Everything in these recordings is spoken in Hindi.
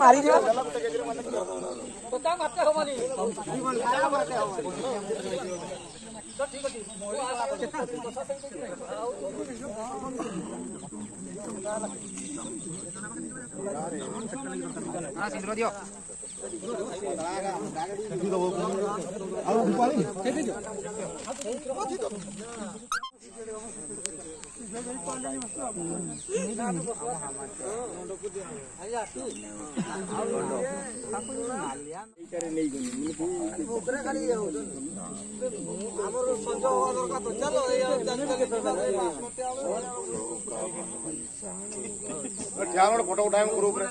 मारी दियो फोटो उठाए ग्रुप रे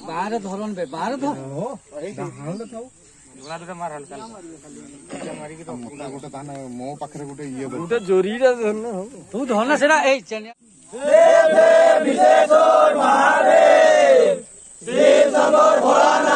बाहर धरन बे बाहर धर मार हल्का गोटे दान मो पाखरे गोटे ये गोटे जोरीरा धरन तू धरना सेना ए चनिया देव विश्वेश्वर महादेव शिव शंकर भोलानाथ।